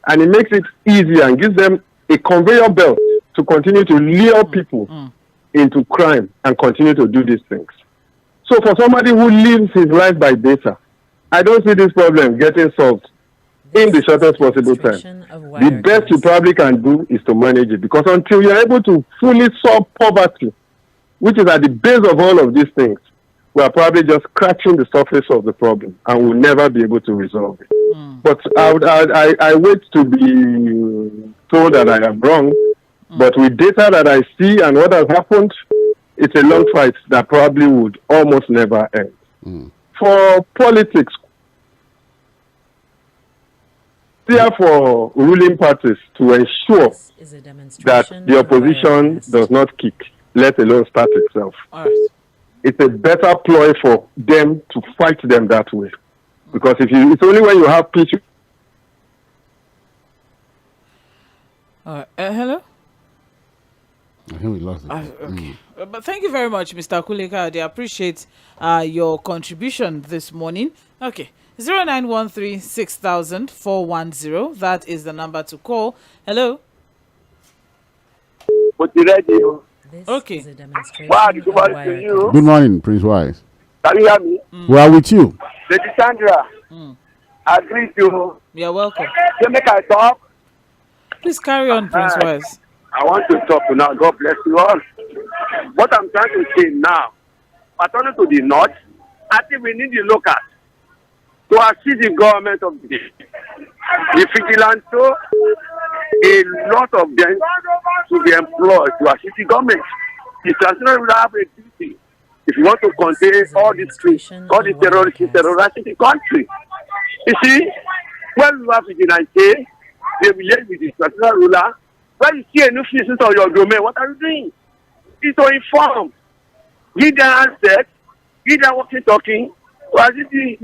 And it makes it easier and gives them a conveyor belt to continue to lure people into crime and continue to do these things. So for somebody who lives his life by data, I don't see this problem getting solved in the shortest possible time. The best you probably can do is to manage it, because until you're able to fully solve poverty, which is at the base of all of these things, we are probably just scratching the surface of the problem and will never be able to resolve it. But I wait to be told that I am wrong. But with data that I see and what has happened, it's a long fight that probably would almost never end. For politics, for ruling parties to ensure that the opposition does not kick, let alone start itself. It's a better ploy for them to fight them that way. Because it's only when you have peace. Hello? I think we lost it. Okay. But thank you very much, Mr. Kuleka. I appreciate your contribution this morning. Okay. 0913-6000-410. That is the number to call. Hello? Okay. Good morning, Prince Wise. Can you hear me? We are with you. Lady Sandra, agree to. You're welcome. You make I talk. Please carry on, Prince Wise. I want to talk now. God bless you all. What I'm trying to say now, turning to the north, I think we need the locals to assist the government of the vigilant. So a lot of them to be employed to assist the government. The transnational will have a duty if you want to contain all these all the terrorists in the country. You see, when we have vigilante, they relate with the traditional ruler. When you see a new citizen of your domain, what are you doing? It's to inform. Give them answers, give them talking, to assist the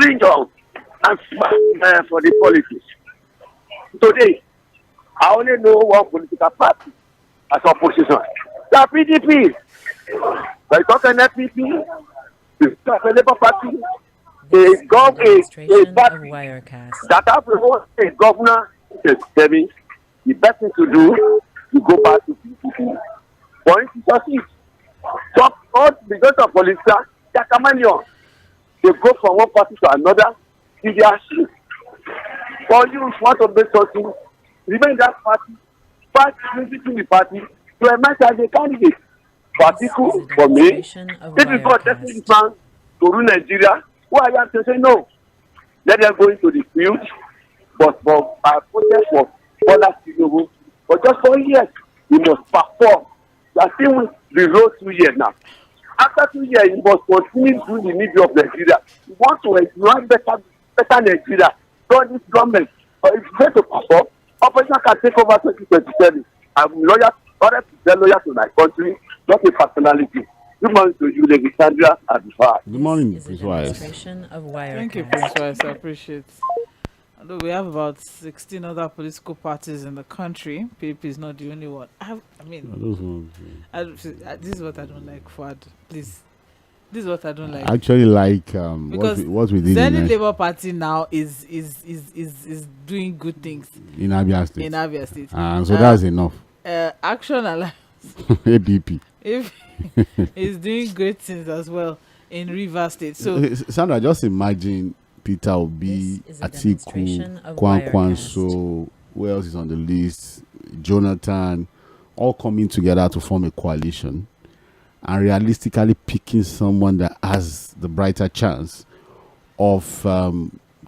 region and for the politics. Today, I only know one political party as opposition. The PDP. By talking FPP, the Labour Party, a party that have a governor is Kebbi. The best thing to do is go back to PDP. For instance, talk all because of politics, they are chameleon. They go from one party to another. If they are sheep, for you want to make something, remain that party, fight within the party to emerge as a candidate. Particle for me, if you got definitely plan to rule Nigeria, who are you to say no? Let them go into the field, but for protest for others to go. But just for years, you must perform. You are still with the road 2 years now. After 2 years, you must continue to do the need of Nigeria. You want to run better Nigeria. God, this government, if you want to perform, opposition can take over 2027. I'm loyal order to be loyal to my country, not a personality. Good morning to you, Lady Sandra and Far. Good morning, Is a Prince Wise. demonstration of Wirecast. Thank you, Prince Wise. I appreciate. Although we have about 16 other political parties in the country, PDP is not the only one. This is what I don't like, Fuad. Please. This is what I don't like. I actually like because what we did any in Labour Party now is doing good things in Abia State. in Abia State. And so that's enough. Action Alliance ADP. if is doing great things as well in Rivers State. So Sandra, just imagine Peter Obi, This is a Atiku, demonstration of Kwankwaso, who else is on the list? Jonathan, all coming together to form a coalition and realistically picking someone that has the brighter chance of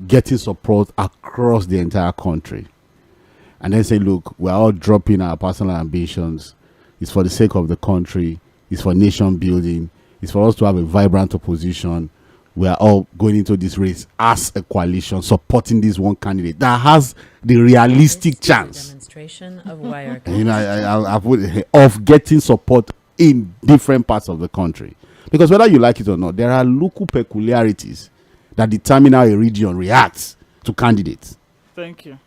getting support across the entire country. And then say, look, we're all dropping our personal ambitions. It's for the sake of the country. It's for nation building. It's for us to have a vibrant opposition. We are all going into this race as a coalition, supporting this one candidate that has the realistic chance. Demonstration of Wirecast. You know, I put of getting support in different parts of the country, because whether you like it or not, there are local peculiarities that determine how a region reacts to candidates. thank you.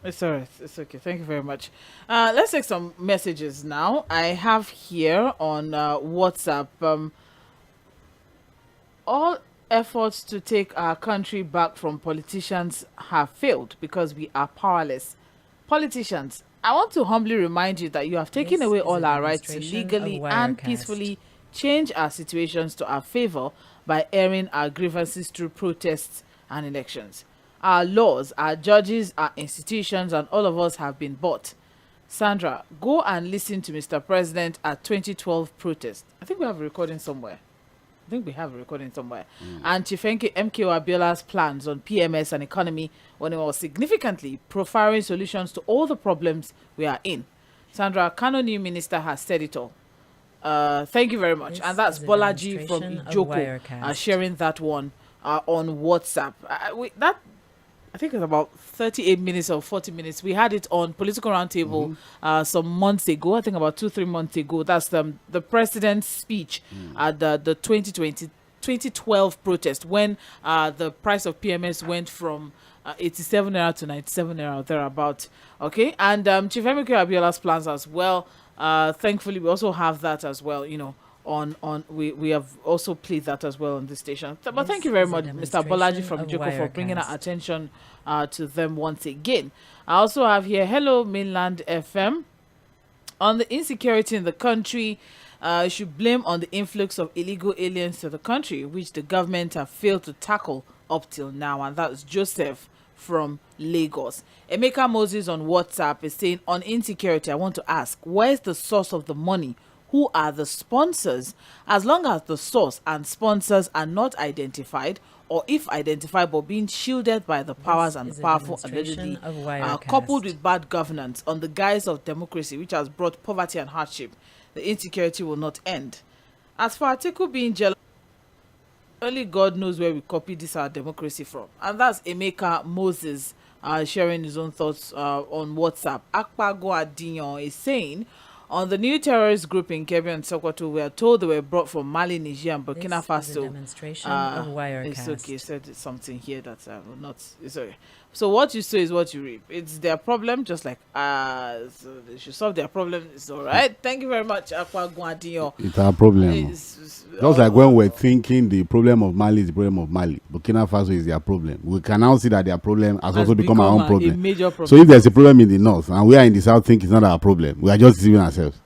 It's all right. It's okay. Thank you very much. Let's take some messages now. I have here on WhatsApp. All efforts to take our country back from politicians have failed because we are powerless. Politicians, I want to humbly remind you that you have taken This away is all a our rights to demonstration legally of and Wirecast. peacefully change our situations to our favor by airing our grievances through protests and elections. Our laws, our judges, our institutions, and all of us have been bought. Sandra, go and listen to Mr. President at 2012 protest. I think we have a recording somewhere. And Chief MKO Abiola's plans on PMS and economy when he was significantly profiling solutions to all the problems we are in. Sandra, Kano new minister has said it all. Thank you very much. This And that's is a Bolaji from demonstration of Ijoko Wirecast. sharing that one on WhatsApp. I think it's about 38 minutes or 40 minutes. We had it on Political Roundtable some months ago, I think about 2-3 months ago. That's the president's speech at the 2012 protest when the price of PMS went from 87 naira to 97 naira, thereabout. Okay, and Chief Emeka Abiola's plans as well. Thankfully, we also have that as well, you know. We have also played that as well on this station. But thank you very much, Mr. Bolaji from Joko, for bringing our attention to them once again. I also have here, hello Mainland FM. On the insecurity in the country, should blame on the influx of illegal aliens to the country, which the government have failed to tackle up till now. And that's Joseph from Lagos. Emeka Moses on WhatsApp is saying, on insecurity, I want to ask, where's the source of the money? Who are the sponsors? As long as the source and sponsors are not identified, or if identified but being shielded by the powers and the powerful allegedly, coupled with bad governance on the guise of democracy, which has brought poverty and hardship, the insecurity will not end. As for Atiku being jealous, only God knows where we copied this our democracy from. And that's Emeka Moses sharing his own thoughts on WhatsApp. Akpago Adinyon is saying, on the new terrorist group in Kebbi and Sokoto, we are told they were brought from Mali, Niger, and Burkina Faso. This is a demonstration of Wirecast. It's okay. Said something here that not. It's okay. So what you sow is what you reap. It's their problem, just like so they should solve their problem. It's all right. Thank you very much, Akwa Guadinho. It's our problem. Just like when we're thinking the problem of Mali is the problem of Mali, Burkina Faso is their problem. We can now see that their problem has also become our own problem. A major problem. So if there's a problem in the north and we are in the south, think it's not our problem. We are just deceiving ourselves.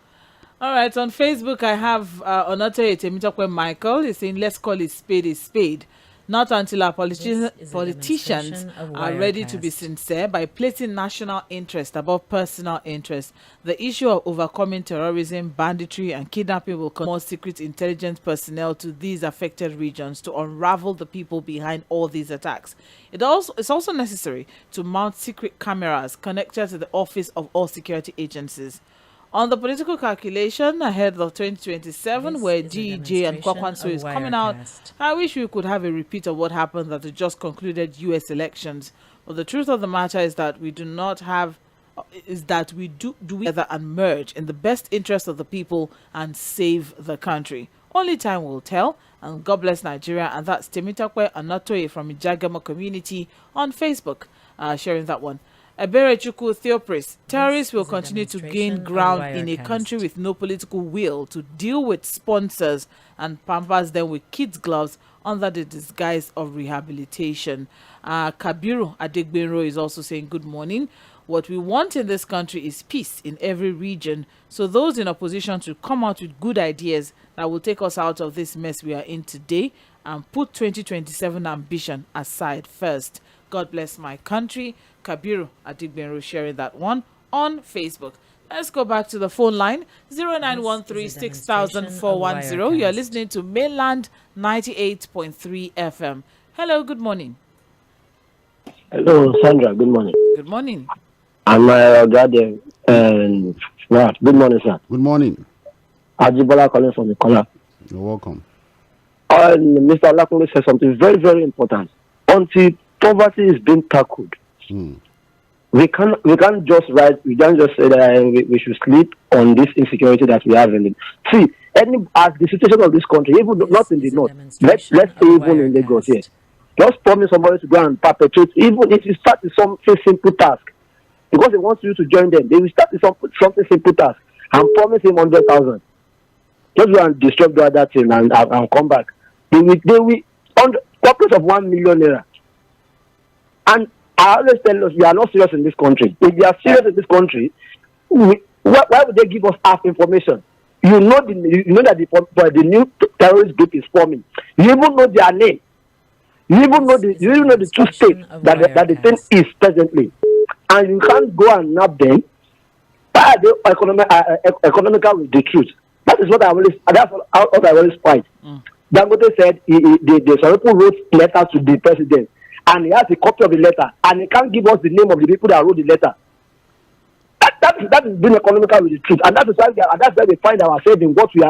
All right. On Facebook, I have Onotoye Temitakwe Michael. He's saying, let's call it spade a spade. Not until our politicians are ready to be sincere by placing national interest above personal interest. The issue of overcoming terrorism, banditry, and kidnapping will call more secret intelligence personnel to these affected regions to unravel the people behind all these attacks. It's also necessary to mount secret cameras connected to the office of all security agencies. On the political calculation ahead of 2027, where GEJ and Kwankwaso is coming out, I wish we could have a repeat of what happened at the just concluded U.S. elections. But the truth of the matter is that we do not have is that we do together and merge in the best interest of the people and save the country. Only time will tell. And God bless Nigeria. And that's Temitakwe Anatoye from Ijagama community on Facebook, sharing that one. Eberechukwu Theopris, terrorists will continue to gain ground in a country with no political will to deal with sponsors and pampers them with kids' gloves under the disguise of rehabilitation. Kabiru Adegbenro is also saying good morning. What we want in this country is peace in every region. So those in opposition to come out with good ideas that will take us out of this mess we are in today and put 2027 ambition aside first. God bless my country. Kabiru Adegbenro sharing that one on Facebook. Let's go back to the phone line 0913-6000-410. You're listening to Mainland 98.3 FM. Hello, good morning. Hello, Sandra. Good morning. Good morning. I'm Gade and Rad. Good morning, sir. Good morning. Ajibola calling from the corner. You're welcome. Mr. Olakunle said something very, very important. Until poverty is being tackled, we can't just say that we should sleep on this insecurity that we have in it. See, as the situation of this country, even not in the north, let's say even in Lagos here, just promise somebody to go and perpetrate, even if you start with something simple task, because they want you to join them, they will start with something simple task and promise him 100,000. Just go and disrupt the other thing and come back. They will on the purpose of 1 million naira. And I always tell us we are not serious in this country. If we are serious in this country, why would they give us half information? You know that the new terrorist group is forming. You even know their name. You even know the two states that the thing is presently, and you can't go and nab them. Why are they economical with the truth? That is what I always fight. Dangote said the some people wrote letter to the president, and he has a copy of the letter, and he can't give us the name of the people that wrote the letter. That is being economical with the truth, and that's why we find ourselves in what we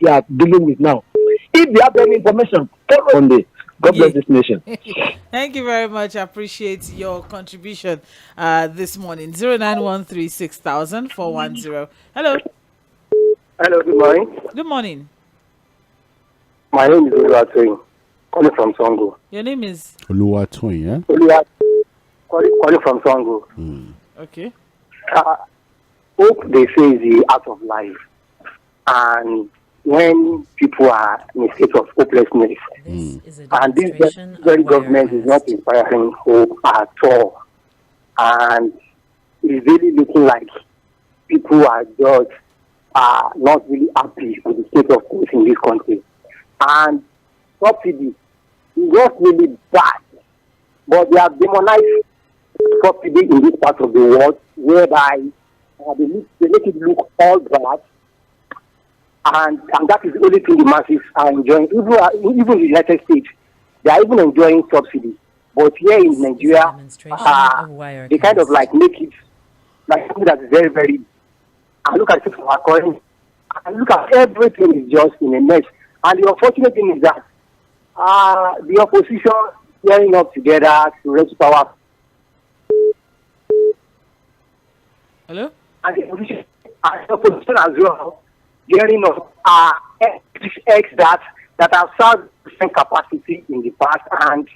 are dealing with now. If we have any information, follow on the. God bless this nation. Thank you very much. I appreciate your contribution this morning. 0913-6000-410. Hello. Hello, good morning. Good morning. My name is Oluwatoyin, calling from Songo. Your name is? Oluwatoyin, yeah? Calling from Songo. Okay. Hope, they say, is the art of life. And when people are in a state of hopelessness, and this very government is not inspiring hope at all, and it's really looking like people are just not really happy with the state of things in this country. And subsidy is not really bad, but they have demonized subsidy in this part of the world, whereby they make it look all bad. And that is the only thing the masses are enjoying. Even in the United States, they are even enjoying subsidy. But here in Nigeria, they kind of like make it like something that is very, very. I look at it from our coin. I look at everything is just in a mess. And the unfortunate thing is that the opposition gearing up together to raise power. Hello? And the opposition as well. Gearing up X that have served different capacity in the past and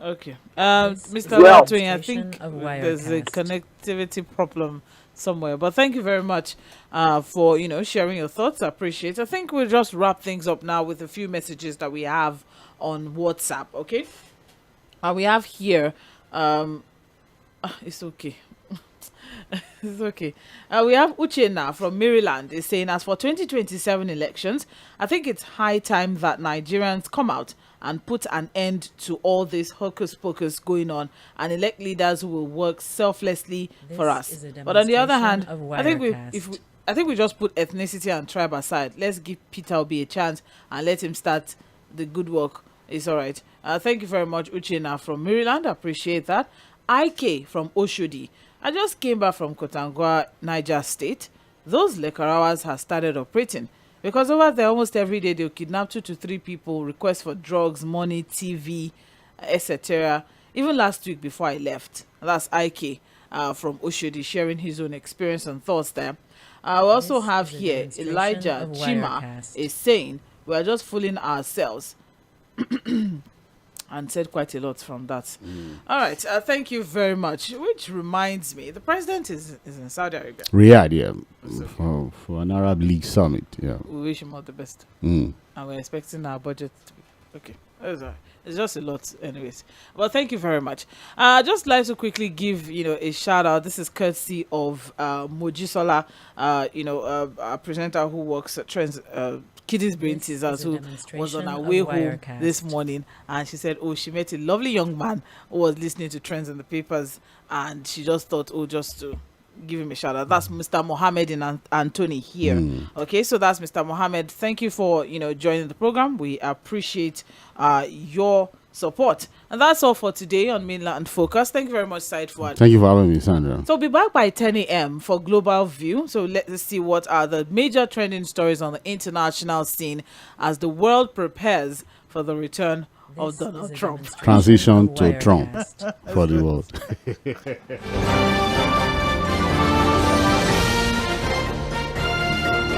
okay. Mr. Latwin, I think there's a connectivity problem somewhere. But thank you very much for sharing your thoughts. I appreciate it. I think we'll just wrap things up now with a few messages that we have on WhatsApp, okay? We have here it's okay. It's okay. We have Uchenna from Maryland is saying, as for 2027 elections, I think it's high time that Nigerians come out and put an end to all this hocus pocus going on and elect leaders who will work selflessly for us. But on the other hand, I think we just put ethnicity and tribe aside. Let's give Peter Obi a chance and let him start the good work. It's all right. Thank you very much, Uchenna from Maryland. I appreciate that. IK from Oshodi. I just came back from Kotangwa, Niger State. Those Lukarawas have started operating because over there almost every day they'll kidnap 2 to 3 people, request for drugs, money, TV, etc. even last week before I left. That's IK from Oshodi sharing his own experience and thoughts there. We also have here Elijah Chima is saying we are just fooling ourselves. And said quite a lot from that. All right, thank you very much. Which reminds me, the president is in Saudi Arabia. Riyadh, yeah, for an Arab League summit, yeah. We wish him all the best. And we're expecting our budget to be okay. It's just a lot, anyways. Well, thank you very much. Just like to quickly give a shout out. This is courtesy of Mojisola, a presenter who works at Trends. Kiddies Brain Teasers, who was on her way home this morning, and she said, she met a lovely young man who was listening to Trends in the papers, and she just thought, just to give him a shout out. That's Mr. Mohammed and Anthony here. Okay, so that's Mr. Mohammed. Thank you for joining the program. We appreciate your support. And that's all for today on Mainland Focus. Thank you very much, Said Fuad. Thank you for having me, Sandra. So we'll be back by 10 a.m. for Global View. So let's see what are the major trending stories on the international scene as the world prepares for the return of Donald Trump. Transition to Trump for the world.